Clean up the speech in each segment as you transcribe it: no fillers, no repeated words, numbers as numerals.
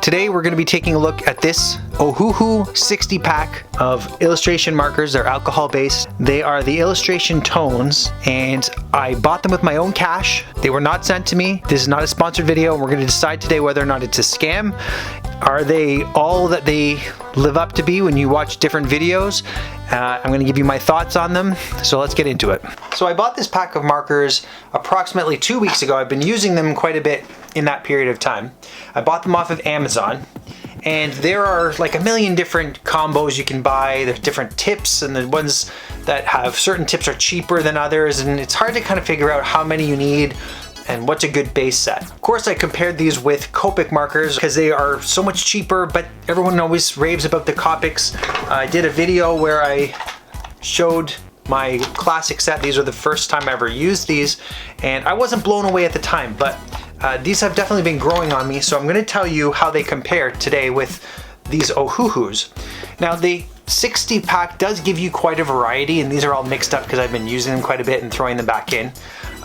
Today we're going to be taking a look at this Ohuhu 60 pack of illustration markers. They're alcohol based. They are the illustration tones and I bought them with my own cash. They were not sent to me. This is not a sponsored video and we're going to decide today whether or not it's a scam. Are they all that they live up to be when you watch different videos? I'm going to give you my thoughts on them, so let's get into it. So I bought this pack of markers approximately 2 weeks ago. I've been using them quite a bit in that period of time. I bought them off of Amazon, and there are like a million different combos you can buy. There's different tips, and the ones that have certain tips are cheaper than others, and it's hard to kind of figure out how many you need and what's a good base set. Of course, I compared these with Copic markers because they are so much cheaper, but everyone always raves about the Copics. I did a video where I showed my classic set. These are the first time I ever used these, and I wasn't blown away at the time, but these have definitely been growing on me, so I'm gonna tell you how they compare today with these Ohuhus. Now, the 60 pack does give you quite a variety, and these are all mixed up because I've been using them quite a bit and throwing them back in.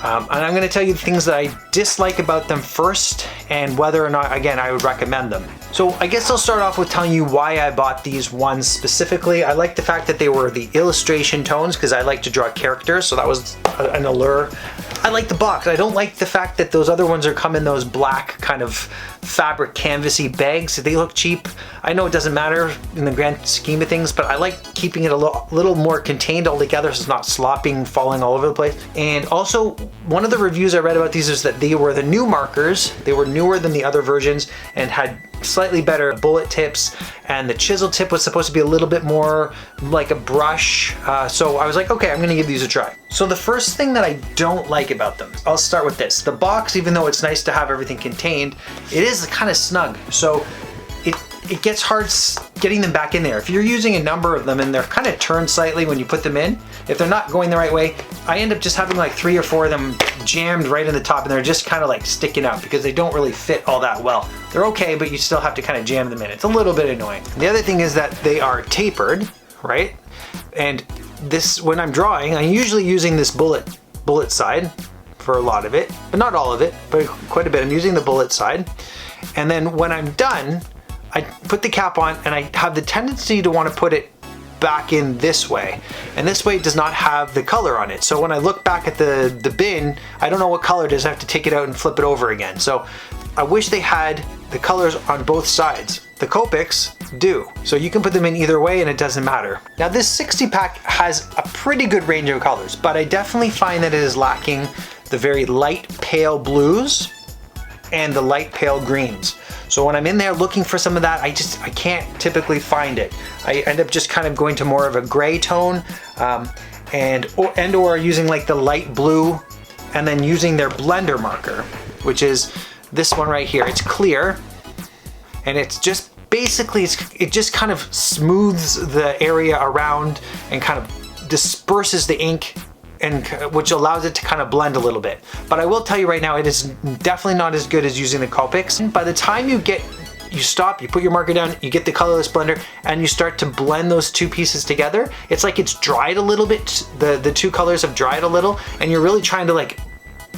And I'm going to tell you the things that I dislike about them first and whether or not, again, I would recommend them. So I guess I'll start off with telling you why I bought these ones specifically. I like the fact that they were the illustration tones because I like to draw characters, so that was an allure. I like the box. I don't like the fact that those other ones are come in those black kind of fabric canvasy bags. They look cheap. I know it doesn't matter in the grand scheme of things, but I like keeping it a little more contained all together so it's not slopping, falling all over the place. And also, one of the reviews I read about these is that they were the new markers. They were newer than the other versions and had slightly better bullet tips, and the chisel tip was supposed to be a little bit more like a brush. So I was like, okay, I'm gonna give these a try. So the first thing that I don't like about them, I'll start with this. The box, even though it's nice to have everything contained, it is kind of snug. So it gets hard getting them back in there. If you're using a number of them and they're kind of turned slightly when you put them in, if they're not going the right way, I end up just having like 3 or 4 of them jammed right in the top, and they're just kind of like sticking out because they don't really fit all that well. They're okay, but you still have to kind of jam them in. It's a little bit annoying. The other thing is that they are tapered, right? And this, when I'm drawing, I'm usually using this bullet side for a lot of it, but not all of it, but quite a bit. I'm using the bullet side. And then when I'm done, I put the cap on and I have the tendency to want to put it back in this way. And this way it does not have the color on it. So when I look back at the bin, I don't know what color it is. I have to take it out and flip it over again. So I wish they had the colors on both sides. The Copics do. So you can put them in either way and it doesn't matter. Now this 60 pack has a pretty good range of colors, but I definitely find that it is lacking the very light pale blues and the light pale greens. So when I'm in there looking for some of that, I can't typically find it. I end up just kind of going to more of a gray tone or using like the light blue, and then using their blender marker, which is this one right here. It's clear, and it's just basically, it just kind of smooths the area around and kind of disperses the ink, and which allows it to kind of blend a little bit. But I will tell you right now, it is definitely not as good as using the Copics. By the time you stop, you put your marker down, you get the colorless blender, and you start to blend those two pieces together, it's like it's dried a little bit. The two colors have dried a little, and you're really trying to like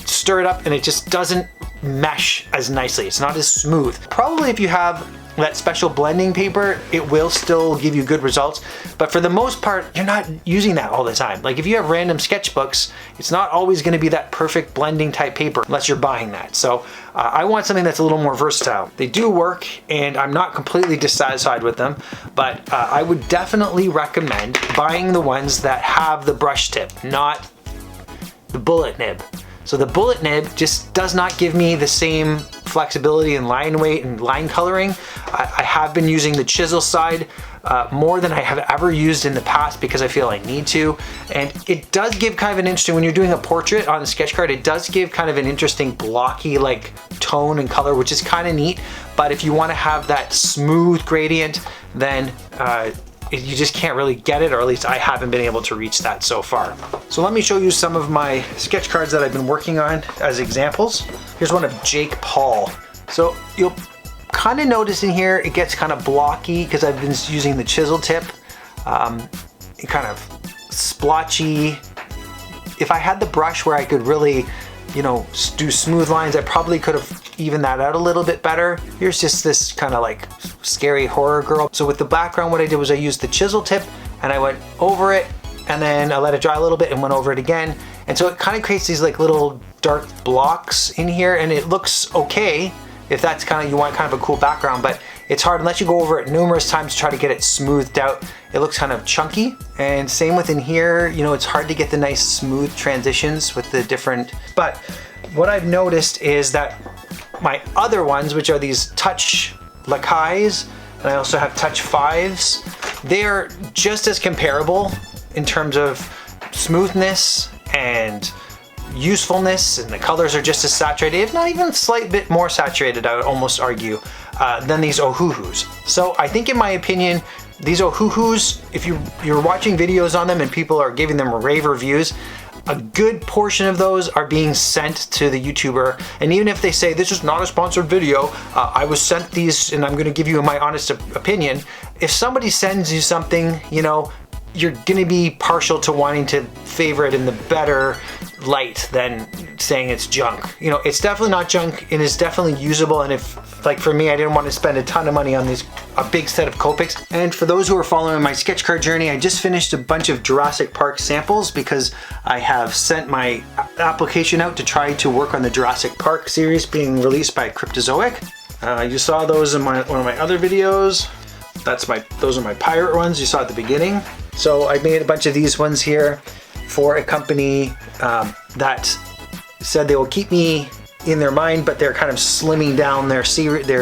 stir it up, and it just doesn't mesh as nicely. It's not as smooth. Probably if you have that special blending paper, it will still give you good results, but for the most part, you're not using that all the time. Like if you have random sketchbooks, it's not always going to be that perfect blending type paper unless you're buying that. So I want something that's a little more versatile. They do work, and I'm not completely dissatisfied with them, but I would definitely recommend buying the ones that have the brush tip, not the bullet nib. So the bullet nib just does not give me the same flexibility and line weight and line coloring. I have been using the chisel side more than I have ever used in the past because I feel I need to. And it does give kind of an interesting, when you're doing a portrait on a sketch card, it does give kind of an interesting blocky like tone and color, which is kind of neat. But if you want to have that smooth gradient, then you just can't really get it, or at least I haven't been able to reach that so far. So let me show you some of my sketch cards that I've been working on as examples. Here's one of Jake Paul. So you'll kind of notice in here it gets kind of blocky because I've been using the chisel tip. It kind of splotchy. If I had the brush where I could really, you know, do smooth lines, I probably could have even that out a little bit better. Here's just this kind of like scary horror girl. So with the background, what I did was I used the chisel tip and I went over it, and then I let it dry a little bit and went over it again. And so it kind of creates these like little dark blocks in here, and it looks okay if that's kind of, you want kind of a cool background, but it's hard unless you go over it numerous times to try to get it smoothed out. It looks kind of chunky. And same within here, you know, it's hard to get the nice smooth transitions with the different, but what I've noticed is that my other ones, which are these touch Lakais, and I also have touch 5s, they're just as comparable in terms of smoothness and usefulness, and the colors are just as saturated, if not even a slight bit more saturated, I would almost argue, than these Ohuhus. So I think, in my opinion, these Ohuhus, if you're watching videos on them and people are giving them rave reviews, a good portion of those are being sent to the YouTuber. And even if they say, this is not a sponsored video, I was sent these and I'm gonna give you my honest opinion. If somebody sends you something, you know, you're gonna be partial to wanting to favor it in the better light than saying it's junk. You know, it's definitely not junk, and it's definitely usable. And if, like for me, I didn't want to spend a ton of money on a big set of Copics. And for those who are following my sketch card journey, I just finished a bunch of Jurassic Park samples because I have sent my application out to try to work on the Jurassic Park series being released by Cryptozoic. You saw those in one of my other videos. Those are my pirate ones you saw at the beginning. So I made a bunch of these ones here for a company that said they will keep me in their mind, but they're kind of slimming down their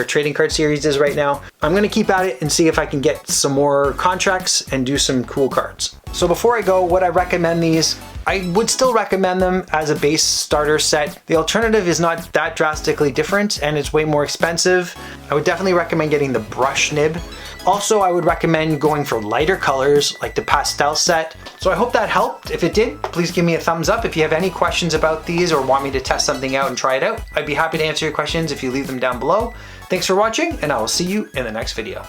trading card series is right now. I'm gonna keep at it and see if I can get some more contracts and do some cool cards. So before I go, would I recommend these? I would still recommend them as a base starter set. The alternative is not that drastically different and it's way more expensive. I would definitely recommend getting the brush nib. Also, I would recommend going for lighter colors like the pastel set. So I hope that helped. If it did, please give me a thumbs up. If you have any questions about these or want me to test something out and try it out, I'd be happy to answer your questions if you leave them down below. Thanks for watching, and I will see you in the next video.